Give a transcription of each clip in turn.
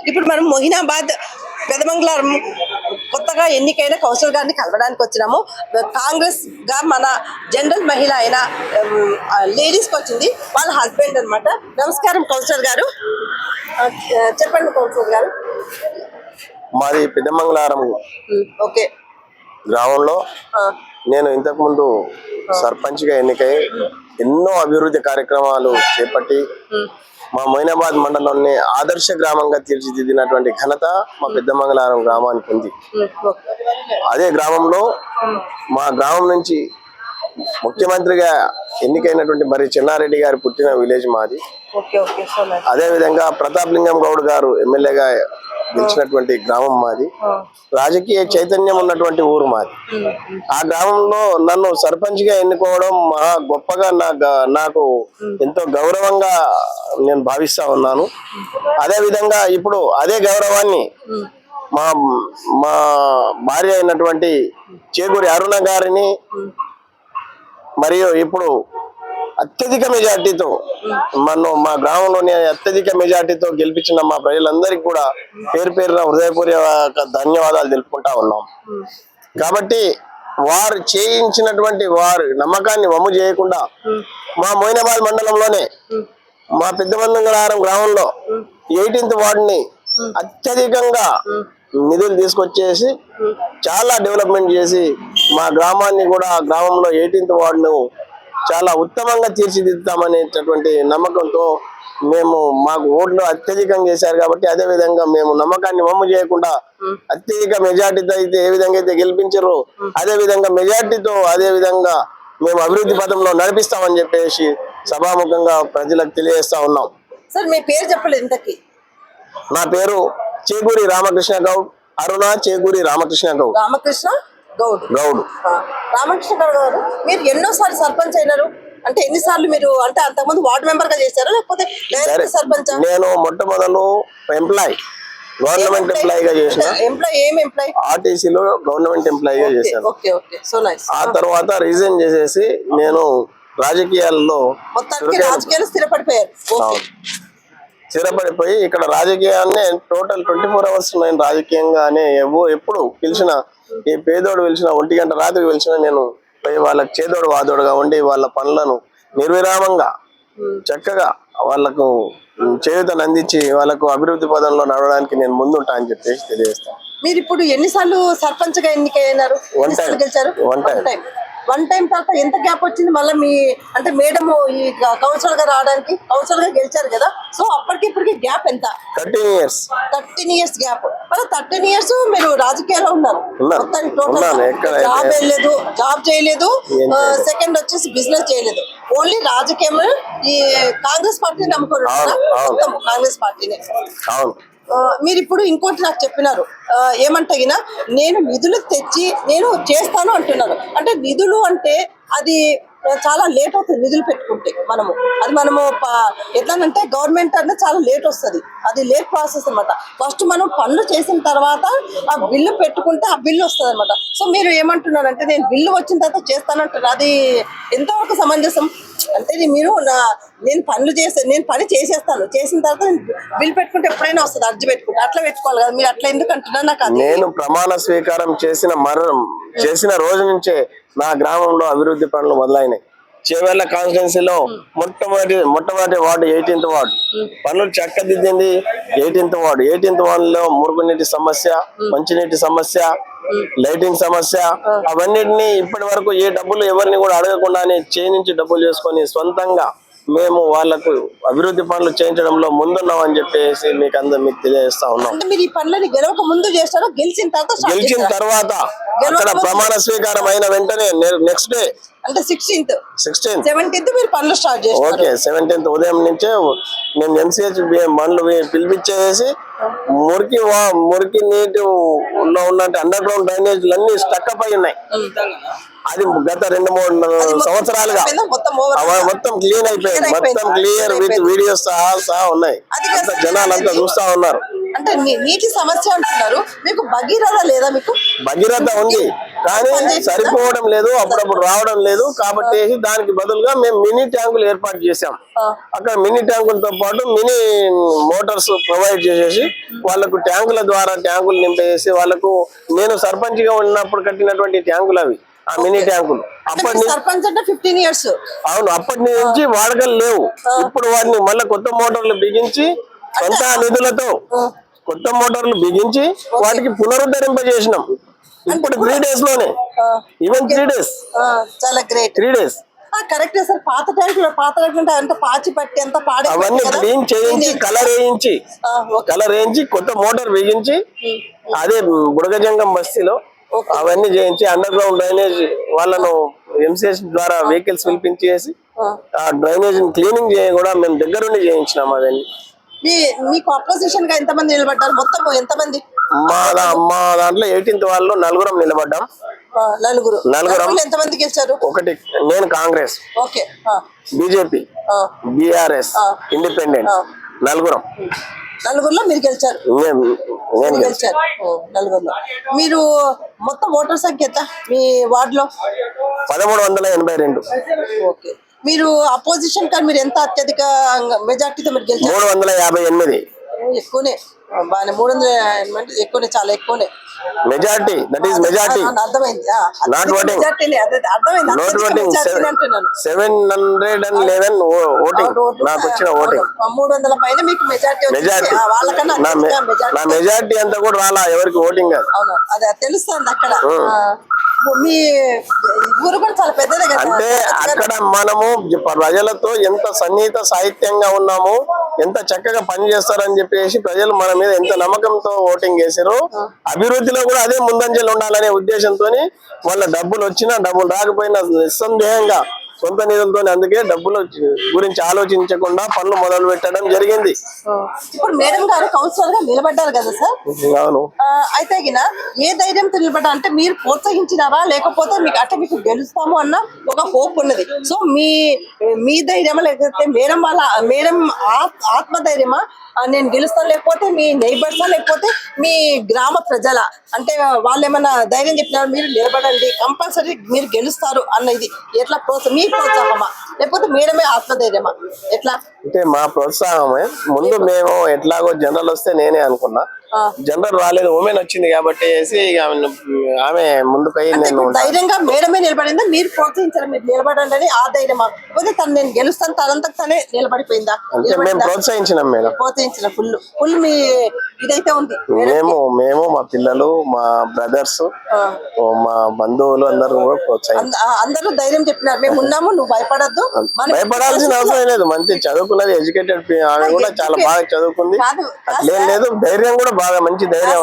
ఇప్పుడు మనం మొహినాబాద్ పెదమంగళారం కొత్తగా ఎన్నికైన కౌన్సిలర్ గారిని కలవడానికి వచ్చినాము. కాంగ్రెస్ గా మన జనరల్ మహిళ అయిన లేడీస్కి వచ్చింది, వాళ్ళ హస్బెండ్ అనమాట. నమస్కారం కౌన్సిలర్ గారు, చెప్పండి కౌన్సిలర్ గారు. మాది పెద్దమంగళారం ఓకే గ్రామంలో నేను ఇంతకు ముందు సర్పంచ్ గా ఎన్నికై ఎన్నో అభివృద్ధి కార్యక్రమాలు చేపట్టి మా మొయినాబాద్ మండలంలోని ఆదర్శ గ్రామంగా తీర్చిదిద్దినటువంటి ఘనత మా పెద్దమంగళారం గ్రామానికి ఉంది. అదే గ్రామంలో మా గ్రామం నుంచి ముఖ్యమంత్రిగా ఎన్నికైనటువంటి మరి చెన్నారెడ్డి గారు పుట్టిన విలేజ్ మాది. అదే విధంగా ప్రతాప్ లింగం గౌడ్ గారు ఎమ్మెల్యేగా గెలిచినటువంటి గ్రామం మాది. రాజకీయ చైతన్యం ఉన్నటువంటి ఊరు మాది. ఆ గ్రామంలో నన్ను సర్పంచ్ గా ఎన్నుకోవడం మహా గొప్పగా నాకు ఎంతో గౌరవంగా నేను భావిస్తా ఉన్నాను. అదే విధంగా ఇప్పుడు అదే గౌరవాన్ని మా మా భార్య అయినటువంటి చేకూరి అరుణ గారిని మరియు ఇప్పుడు అత్యధిక మెజార్టీతో మా గ్రామంలోని అత్యధిక మెజార్టీతో గెలిపించిన మా ప్రజలందరికీ కూడా పేరు పేరున హృదయపూర్వక ధన్యవాదాలు తెలుపుకుంటా ఉన్నాం. కాబట్టి వారు చేయించినటువంటి వారి నమ్మకాన్ని వమ్ము చేయకుండా మా మొయినాబాద్ మండలంలోనే మా పెద్దమంగళారం గ్రామంలో 18th వార్డుని అత్యధికంగా నిధులు తీసుకొచ్చేసి చాలా డెవలప్మెంట్ చేసి మా గ్రామాన్ని కూడా ఆ గ్రామంలో 18th వార్డును చాలా ఉత్తమంగా తీర్చిదిద్దామనేటటువంటి నమ్మకంతో మాకు ఓట్లు అత్యధికంగా చేశారు. కాబట్టి అదే విధంగా మేము నమ్మకాన్ని వమ్ము చేయకుండా అత్యధిక మెజార్టీతో అయితే ఏ విధంగా అయితే గెలిపించారో అదే విధంగా మెజార్టీతో అదే విధంగా మేము అభివృద్ధి పథంలో నడిపిస్తామని చెప్పేసి సభాముఖంగా ప్రజలకు తెలియజేస్తా ఉన్నాం. సార్ మీ పేరు చెప్పలేదు ఇంతకీ? నా పేరు చేకూరి రామకృష్ణ గౌడ్, అరుణ చేకూరి రామకృష్ణ గౌడ్. రామకృష్ణ గౌడ్ గారు, మీరు ఎన్నోసార్లు సర్పంచ్ అయినారు? అంటే ఎన్నిసార్లు మీరు అంటే అంతకుముందు వార్డు మెంబర్ గా చేశారా లేకపోతే డైరెక్ట్ సర్పంచ్? నేను మొట్టమొదలు ఎంప్లాయ్, గవర్నమెంట్ ఎంప్లాయీగా చేసిన. ఎంప్లాయ్ ఆర్టీసీలో గవర్నమెంట్ ఎంప్లాయీగా చేశాను. ఆ తర్వాత రిజైన్ చేసేసి నేను రాజకీయాల్లో స్థిరపడిపోయి ఇక్కడ రాజకీయాన్ని టోటల్ 24 hours నేను రాజకీయంగానే ఎప్పుడు పిలిచిన ఈ పేదోడు పిలిచిన 1 గంట రాత్రికి పిలిచిన నేను వాళ్ళకి చేదోడు వాదోడుగా ఉండి వాళ్ళ పనులను నిర్విరామంగా చక్కగా వాళ్ళకు చేయూతను అందించి వాళ్ళకు అభివృద్ధి పదంలో నడవడానికి నేను ముందుంటా అని చెప్పేసి తెలియజేస్తాను. మీరు ఇప్పుడు ఎన్నిసార్లు సర్పంచ్ గా ఎన్నికైనారు? వన్ టైం తర్వాత ఎంత గ్యాప్ వచ్చింది మళ్ళీ మీ అంటే మేడం ఈ కౌన్సిలర్ గా రావడానికి? కౌన్సిలర్ గా గెలిచారు కదా, సో అప్పటికి ఇప్పటికి గ్యాప్ ఎంత? 13 years గ్యాప్. మళ్ళీ 13 years మీరు రాజకీయాల్లో ఉన్నారు. జాబ్ వెళ్ళలేదు, జాబ్ చేయలేదు, సెకండ్ వచ్చేసి బిజినెస్ చేయలేదు, ఓన్లీ రాజకీయం. ఈ కాంగ్రెస్ పార్టీని నమ్ముకున్నారు, మొత్తం కాంగ్రెస్ పార్టీని. మీరు ఇప్పుడు ఇంకోటి నాకు చెప్పినారు ఏమంటగినా, నేను నిధులు తెచ్చి నేను చేస్తాను అంటున్నారు. అంటే నిధులు అంటే అది చాలా లేట్ అవుతుంది. నిధులు పెట్టుకుంటే మనము ఎట్లానంటే గవర్నమెంట్ అంటే చాలా లేట్ వస్తుంది, అది లేట్ ప్రాసెస్ అనమాట. ఫస్ట్ మనం పనులు చేసిన తర్వాత ఆ బిల్లు పెట్టుకుంటే ఆ బిల్లు వస్తుంది అనమాట. సో మీరు ఏమంటున్నారంటే నేను బిల్లు వచ్చిన తర్వాత చేస్తానంటున్నారు, అది ఎంతవరకు సమంజసం? అంటే మీరు నేను పని చేసేస్తాను, చేసిన తర్వాత నేను బిల్ పెట్టుకుంటే ఎప్పుడైనా వస్తుంది, అర్జీ పెట్టుకుంటే అట్లా పెట్టుకోవాలి కదా, మీరు అట్లా ఎందుకు అంటున్నారు? నాకు నేను ప్రమాణ స్వీకారం చేసిన రోజు నుంచే నా గ్రామంలో అభివృద్ధి పనులు మొదలైనాయి. చేవెళ్ళ కాన్స్టిట్యున్సీలో మొట్టమొదటి వార్డు 18th వార్డు పనులు చక్కదిద్దింది. 18th వార్డులో మురుగునీటి సమస్య, మంచినీటి సమస్య, లైటింగ్ సమస్య, అవన్నిటిని ఇప్పటి వరకు ఏ డబ్బులు ఎవరిని కూడా అడగకుండానే చేయించి డబ్బులు చేసుకొని సొంతంగా మేము వాళ్ళకు అభివృద్ధి పనులు చేయించడంలో ముందున్నామని చెప్పేసి మీకు తెలియజేస్తా ఉన్నాం. మీరు ఈ పనులని గెలవక ముందు చేస్తారా, గెలిచిన తర్వాత? అక్కడ ప్రమాణ స్వీకారం అయిన వెంటనే నెక్స్ట్ డే అంటే 16th 17th మీరు పనులు స్టార్ట్ చేస్తారు. ఓకే, 17th ఉదయం నుంచే నేను NCH పనులు పిలిపించేసి మురికి నీటిలో ఉన్నట్టు అండర్ గ్రౌండ్ డ్రైనేజీలు అన్ని స్టక్అప్ అయి ఉన్నాయి. అది గత 2-3 సంవత్సరాలుగా మొత్తం క్లీన్ అయిపోయింది. మొత్తం క్లియర్ విత్ వీడియోస్ సహా ఉన్నాయి. జనాలంతా చూస్తా ఉన్నారు. అంటే నీటి సమస్య అంటున్నారు, మీకు భగీరథ లేదా? మీకు భగీరథ ఉంది, కానీ సరిపోవడం లేదు, అప్పుడప్పుడు రావడం లేదు. కాబట్టి దానికి బదులుగా మేము మినీ ట్యాంకులు ఏర్పాటు చేసాం. అక్కడ మినీ ట్యాంకులతో పాటు మినీ మోటార్స్ ప్రొవైడ్ చేసేసి వాళ్ళకు ట్యాంకుల ద్వారా ట్యాంకులు నింపేసి వాళ్ళకు నేను సర్పంచ్ గా ఉన్నప్పుడు కట్టినటువంటి ట్యాంకులు అవి, ఆ మినీ ట్యాంకులు. అప్పటి సర్పంచ్ అంటే 15 years. అవును, అప్పటి నుంచి వాడకలు లేవు. ఇప్పుడు వాటిని మళ్ళీ కొత్త మోటార్లు బిగించి సొంత నిధులతో కొత్త మోటార్లు బిగించి వాటికి పునరుద్ధరింపజేసినాం. ఇప్పుడు 3 days లోనే, ఈవెన్ 3 days, చాలా గ్రేట్. 3 days. కరెక్టే సార్. పాత ట్యాంకులు అంటే అంత పాచి పట్టి అంత పాడే అవన్నీ క్లీన్ చేయించి కలర్ వేయించి కొత్త మోటార్ బిగించి అదే బుడగజంగం బస్తీలో అవన్నీ చేయించి అండర్ గ్రౌండ్ డ్రైనేజ్ వాళ్ళను ఎంసీఎస్ ద్వారా వెహికల్స్ పిలిపించేసి ఆ డ్రైనేజ్ క్లీనింగ్ కూడా మేము దగ్గరుండి చేయించినాం. అవన్నీ మీకు అపోజిషన్ గా ఎంతమంది నిలబడ్డారు? మొత్తం ఎంతమంది? మా దాంట్లో 18th వాళ్ళు నలుగురం నిలబడ్డాం. నలుగురం. ఎంతమంది గెలిచారు? ఒకటి నేను Congress, okay, BJP, BRS, independent, నలుగురం. నలుగురులో మీరు గెలిచారు. నేను గెలిచారు నలుగురులో. మీరు మొత్తం ఓటర్ సంఖ్య ఎంత మీ వార్డులో? 1382. ఓకే. మీరు అపోజిషన్ కానీ మీరు ఎంత అత్యధిక మెజార్టీతో మీరు గెలిచారు? 358. ఎక్కువనే, బాగా 300 ఎక్కువనే, చాలా ఎక్కువనే మెజార్టీ. దట్ ఈస్ మెజార్టీ, అర్థమైంది. Not voting. అర్థమైంది. Not voting. 711 ఓటింగ్ నాకు వచ్చిన ఓటింగ్. 300 పైన మీకు మెజార్టీ. వాళ్ళకన్నా నా మెజార్టీ అంతా కూడా రాలా, ఎవరికి ఓటింగ్ కాదు. అవును, అదే తెలుస్తుంది అక్కడ. మీ ఊరు కూడా చాలా పెద్దదే కదా. అంటే అక్కడ మనము ప్రజలతో ఎంత సన్నిహిత సాహిత్యంగా ఉన్నాము, ఎంత చక్కగా పనిచేస్తారని చెప్పేసి ప్రజలు మన మీద ఎంత నమ్మకంతో ఓటింగ్ చేశారు. అభివృద్ధిలో కూడా అదే ముందంజలు ఉండాలనే ఉద్దేశంతో వాళ్ళ డబ్బులు వచ్చినా డబ్బులు రాకపోయినా నిస్సందేహంగా సొంత నిధులతో, అందుకే డబ్బుల గురించి ఆలోచించకుండా పనులు మొదలు పెట్టడం జరిగింది. ఇప్పుడు మేడం గారు కౌన్సిలర్ గా నిలబడ్డారు కదా సార్? అవును. అయితే ఏ ధైర్యంతో నిలబడ్డా అంటే మీరు ప్రోత్సహించినారా, లేకపోతే మీకు గెలుస్తాము అన్న ఒక హోప్ ఉన్నది? సో మీ ధైర్యమా, లేకపోతే మేడం ఆత్మధైర్యమా నేను గెలుస్తాను, లేకపోతే మీ నైబర్సా, లేకపోతే మీ గ్రామ ప్రజల అంటే వాళ్ళు ఏమన్నా ధైర్యం చెప్పినారు మీరు నిలబడండి కంపల్సరీ మీరు గెలుస్తారు అన్న ఇది ఎట్లా మీ ప్రోత్సాహమా, లేకపోతే మేడమే ఆత్మధైర్యమా, ఎట్లా? అంటే మా ప్రోత్సాహమే. ముందు మేము ఎట్లాగో జనరల్ వస్తే నేనే అనుకున్నా, జనరల్ రాలేదు, ఉమెన్ వచ్చింది కాబట్టి ఆమె ముందుకై నేను ధైర్యంగా మేడమే నిలబడిందా, మీరు ప్రోత్సహించారు మీరు నిలబడండి అని ఆ ధైర్యమా, లేకపోతే తను నేను గెలుస్తాను తనంతకు తనే నిలబడిపోయిందా? మేము ప్రోత్సహించిన మేడం, ప్రోత్సహించిన ఫుల్ మీ ఇదైతే ఉంది. మేము మా పిల్లలు, మా బ్రదర్స్, మా బంధువులు అందరూ కూడా అందరూ ధైర్యం చెప్పినారు, మేము ఉన్నాము, నువ్వు భయపడద్దు. భయపడాల్సిన అవసరం లేదు, మంచి చదువుకున్నది, ఎడ్యుకేటెడ్, ఆమె కూడా చాలా బాగా చదువుకుంది, అట్లేం లేదు. ధైర్యం కూడా బాగా మంచి ధైర్యం.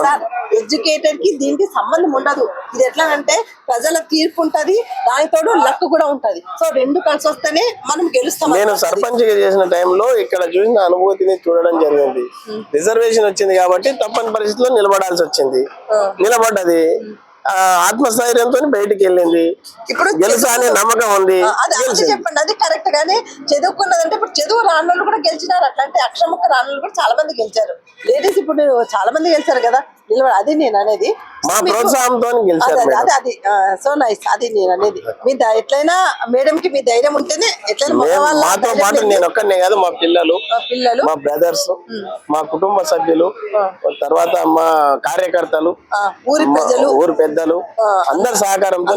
ఎడ్యుకేటెడ్ కి దీనికి సంబంధం ఉండదు. ఇది ఎట్లా అంటే ప్రజల తీర్పు ఉంటది, దానితోడు లక్ కూడా ఉంటది. సో రెండు కలిసి వస్తేనే మనం గెలుస్తాం. నేను సర్పంచ్ చేసిన టైంలో ఇక్కడ చూసిన అనుభూతిని చూడడం జరిగింది. రిజర్వేషన్ వచ్చింది కాబట్టి తప్పని పరిస్థితిలో నిలబడాల్సి వచ్చింది, నిలబడ్డది. ఆత్మస్థైర్యంతో బయటికి వెళ్ళింది. ఇప్పుడు గెలుసా అనే నమ్మకం ఉంది. చెప్పండి, అది కరెక్ట్. గానీ చదువుకున్నదంటే ఇప్పుడు చదువు రాళ్ళు కూడా గెలిచినారు. అట్లాంటి అక్షరముక్క రాళ్ళు కూడా చాలా మంది గెలిచారు. లేడీస్ ఇప్పుడు చాలా మంది గెలిచారు కదా, అది నేను అనేది. మా ప్రోత్సాహంతో అది సో నైస్. అది నేను అనేది మీ ఎట్లయినా మేడం కి మీ ధైర్యం ఉంటేనే మాతో పాటు నేను ఒక్కనే కాదు, మా పిల్లలు, మా బ్రదర్స్, మా కుటుంబ సభ్యులు, తర్వాత మా కార్యకర్తలు, ఊరి పెద్దలు అందరి సహకారంతో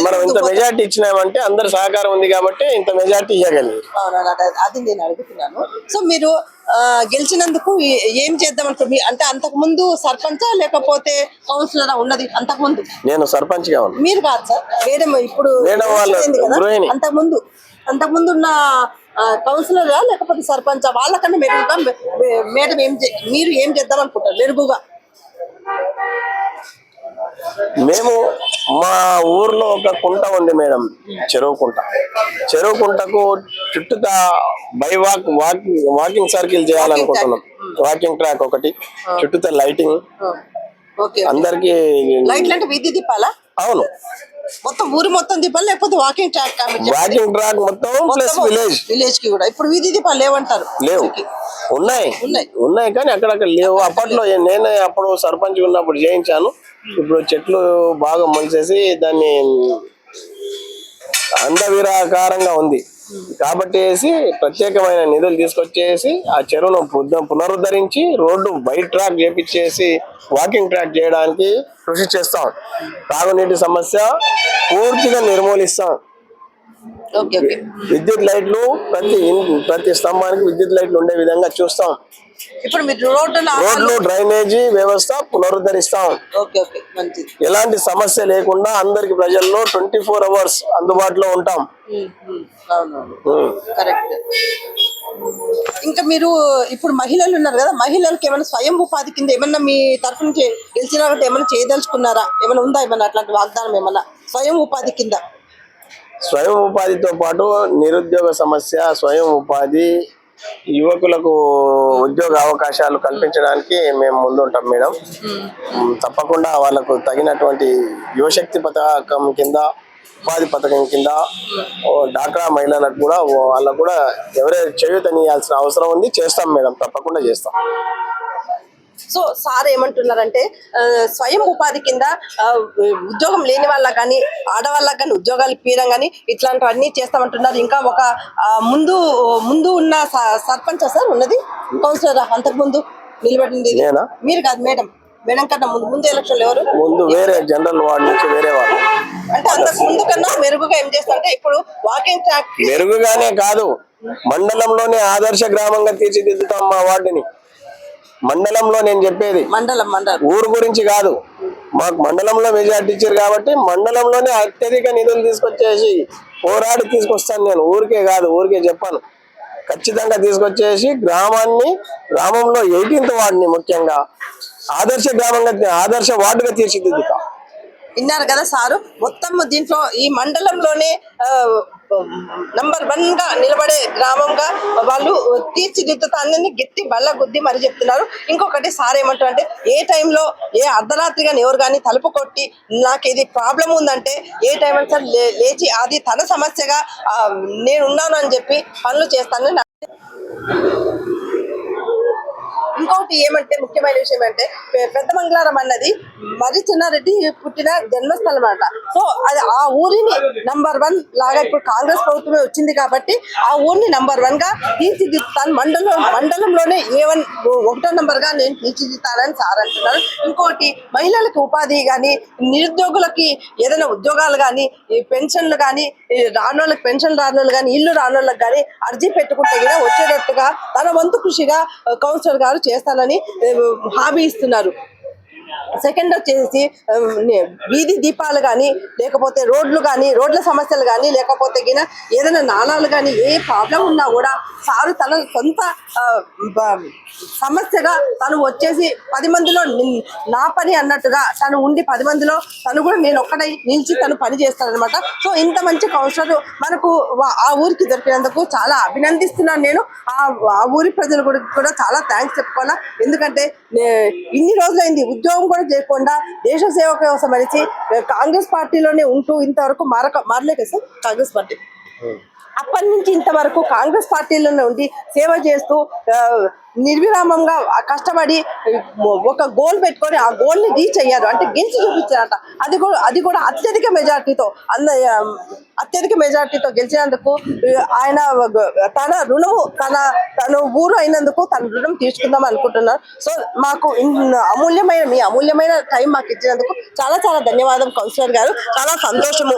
మనం ఇంత మెజార్టీ ఇచ్చినామంటే అందరి సహకారం ఉంది కాబట్టి ఇంత మెజార్టీ ఇవ్వగలిగి. అది నేను అడుగుతున్నాను. సో మీరు గెలిచినందుకు ఏం చేద్దాం అనుకుంటున్నారు? అంటే అంతకు ముందు సర్పంచా లేకపోతే కౌన్సిలర్ ఉన్నది? అంతకు ముందు నేను సర్పంచ్ గా ఉన్నా. మీరు కాదు సార్, మేడం ఇప్పుడు అంతకు ముందు ఉన్న కౌన్సిలర్ లేకపోతే సర్పంచ్ వాళ్ళకన్నా మెరుగుగా మేడం మీరు ఏం చేద్దాం అనుకుంటారు మెరుగుగా? మేము మా ఊర్లో ఒక కుంట ఉంది మేడం, చెరువు కుంట. చెరువు కుంటకు చుట్టూతా వాకింగ్ సర్కిల్ చేయాలనుకుంటున్నాం. వాకింగ్ ట్రాక్ ఒకటి, చుట్టూతా లైటింగ్, అందరికి. లైట్లు అంటే విద్యుత్ దీపాలా? అవును, మొత్తం ఊరు మొత్తం దీపాలు లేకపోతే వాకింగ్ ట్రాక్ వాకింగ్ ట్రాక్ మొత్తం ప్లస్ విలేజ్ విలేజ్ కి కూడా ఇప్పుడు వీధి దీపాలు లేవంటారు. లేవు, ఉన్నాయి ఉన్నాయి కానీ అక్కడక్కడ లేవు. అప్పట్లో నేను అప్పుడు సర్పంచ్ ఉన్నప్పుడు చేయించాను. ఇప్పుడు చెట్లు బాగా మొలిసేసి దాన్ని అందవిరాకారంగా ఉంది కాబట్టి ప్రత్యేకమైన నిధులు తీసుకొచ్చేసి ఆ చెరువును పునరుద్ధరించి రోడ్డు బైక్ ట్రాక్ చేపించేసి వాకింగ్ ట్రాక్ చేయడానికి కృషి చేస్తాం. తాగునీటి సమస్య పూర్తిగా నిర్మూలిస్తాం. విద్యుత్ లైట్లు ప్రతి స్తంభానికి విద్యుత్ లైట్లు ఉండే విధంగా చూస్తాం. ఇప్పుడు మీరు రోడ్లు డ్రైనేజీ వ్యవస్థ పునరుద్ధరిస్తాం. ఎలాంటి సమస్య లేకుండా అందరికి ప్రజల్లో 24 hours అందుబాటులో ఉంటాం. కరెక్ట్. ఇంకా మీరు ఇప్పుడు మహిళలు ఉన్నారు కదా, మహిళలకు ఏమైనా స్వయం ఉపాధి కింద ఏమన్నా మీ తరఫు నుంచి గెలిచిన కాబట్టి ఏమైనా చేయదలుచుకున్నారా? ఏమైనా ఉందా ఏమన్నా అట్లాంటి వాగ్దానం ఏమన్నా స్వయం ఉపాధి కింద? స్వయం ఉపాధితో పాటు నిరుద్యోగ సమస్య, స్వయం ఉపాధి, యువకులకు ఉద్యోగ అవకాశాలు కల్పించడానికి మేము ముందుంటాం మేడం. తప్పకుండా వాళ్ళకు తగినటువంటి యువశక్తి పథకం కింద, ఉపాధి పథకం కింద డాక్రా మహిళలకు కూడా వాళ్ళకు కూడా ఎవరైనా చేయూతనియాల్సిన అవసరం ఉంది. చేస్తాం మేడం, తప్పకుండా చేస్తాం. సో సార్ ఏమంటున్నారంటే స్వయం ఉపాధి కింద ఉద్యోగం లేని వాళ్ళకి కానీ ఆడవాళ్ళకి కానీ ఉద్యోగాలు ఇప్పించడం కానీ ఇట్లాంటివన్నీ చేస్తామంటున్నారు. ఇంకా ఒక ముందు ఉన్న సర్పంచ్ సార్ ఉన్నది కౌన్సిలర్ అంతకు ముందు నిలబడింది మీరు కాదు మేడం కన్నా ముందు ఎలక్షన్ ఎవరు? ముందు వేరే జనరల్ వార్డు నుంచి వేరే వాళ్ళు. అంటే అంతకు ముందు కన్నా మెరుగుగా ఏం చేస్తారంటే ఇప్పుడు వాకింగ్ ట్రాక్ మెరుగుగానే కాదు, మండలంలోనే ఆదర్శ గ్రామంగా తీర్చిదిద్దుతాం మా వార్డుని. మండలంలో నేను చెప్పేది మండలం ఊరు గురించి కాదు. మాకు మండలంలో మెజార్టీ ఇచ్చారు కాబట్టి మండలంలోనే అత్యధిక నిధులు తీసుకొచ్చేసి పోరాడి తీసుకొస్తాను. నేను ఊరికే కాదు, ఊరికే చెప్పాను, ఖచ్చితంగా తీసుకొచ్చేసి గ్రామంలో 18th వార్డుని ముఖ్యంగా ఆదర్శ వార్డుగా తీర్చిదిద్దుతా. విన్నారు కదా సారు, మొత్తం దీంట్లో ఈ మండలంలోనే నంబర్ 1 గా నిలబడే గ్రామంగా వాళ్ళు తీర్చిదిద్దుతానని గట్టి బల్ల గుద్ది మరి చెప్తున్నారు. ఇంకొకటి సార్ ఏమంటారంటే ఏ టైంలో ఏ అర్ధరాత్రి కానీ ఎవరు కానీ తలుపు కొట్టి నాకు ఇది ప్రాబ్లం ఉందంటే ఏ టైం అని సార్ లేచి అది తన సమస్యగా నేనున్నాను అని చెప్పి పనులు చేస్తానని. ఇంకొకటి ఏమంటే ముఖ్యమైన విషయం అంటే పెద్ద మంగళారం అన్నది మరి చిన్నారెడ్డి పుట్టిన జన్మస్థలం అన్నమాట. సో అది ఆ ఊరిని నంబర్ 1 లాగా ఇప్పుడు కాంగ్రెస్ ప్రభుత్వమే వచ్చింది కాబట్టి ఆ ఊరిని నంబర్ 1 గా తీర్చిదిద్దుతాను. మండలంలోనే ఒకటో నంబర్ గా నేను తీర్చిదిద్దుతానని సార్ అంటున్నారు. ఇంకోటి మహిళలకు ఉపాధి కానీ నిరుద్యోగులకి ఏదైనా ఉద్యోగాలు కానీ పెన్షన్లు కానీ రానోళ్ళకి పెన్షన్ రానోళ్ళు కానీ ఇల్లు రానోళ్ళకి కానీ అర్జీ పెట్టుకుంటే కూడా వచ్చేటట్టుగా తన వంతు కృషిగా కౌన్సిలర్ గారు చేస్తానని హామీ ఇస్తున్నారు. సెకండ్ వచ్చేసి వీధి దీపాలు కానీ లేకపోతే రోడ్ల సమస్యలు కానీ లేకపోతే ఏదైనా నాళాలు కానీ ఏ ప్రాబ్లం ఉన్నా కూడా సారు తన సొంత సమస్యగా తను వచ్చేసి 10 మందిలో నా పని అన్నట్టుగా తను ఉండి 10 మందిలో తను కూడా నేను ఒక్కడై నిలిచి తను పని చేస్తానన్నమాట. సో ఇంత మంచి కౌన్సిలర్ మనకు ఆ ఊరికి దొరికినందుకు చాలా అభినందిస్తున్నాను నేను. ఆ ఊరి ప్రజలు కూడా చాలా థ్యాంక్స్ చెప్పుకోవాలా. ఎందుకంటే ఇన్ని రోజులైంది ఉద్యోగం కూడా చేయకుండా దేశ సేవ కోసం అనేసి కాంగ్రెస్ పార్టీలోనే ఉంటూ ఇంతవరకు మారలేక సార్ కాంగ్రెస్ పార్టీ అప్పటి నుంచి ఇంతవరకు కాంగ్రెస్ పార్టీలోనే ఉండి సేవ చేస్తూ నిర్విరామంగా కష్టపడి ఒక గోల్ పెట్టుకొని ఆ గోల్ ని రీచ్ అయ్యారు. అంటే గెలిచి చూపించారట. అది కూడా అత్యధిక మెజార్టీతో గెలిచినందుకు ఆయన తన రుణము తన ఊరు అయినందుకు తన రుణం తీర్చుకుందాం అనుకుంటున్నారు. సో మాకు మీ అమూల్యమైన టైం మాకు ఇచ్చినందుకు చాలా చాలా ధన్యవాదం కౌన్సిలర్ గారు. చాలా సంతోషము.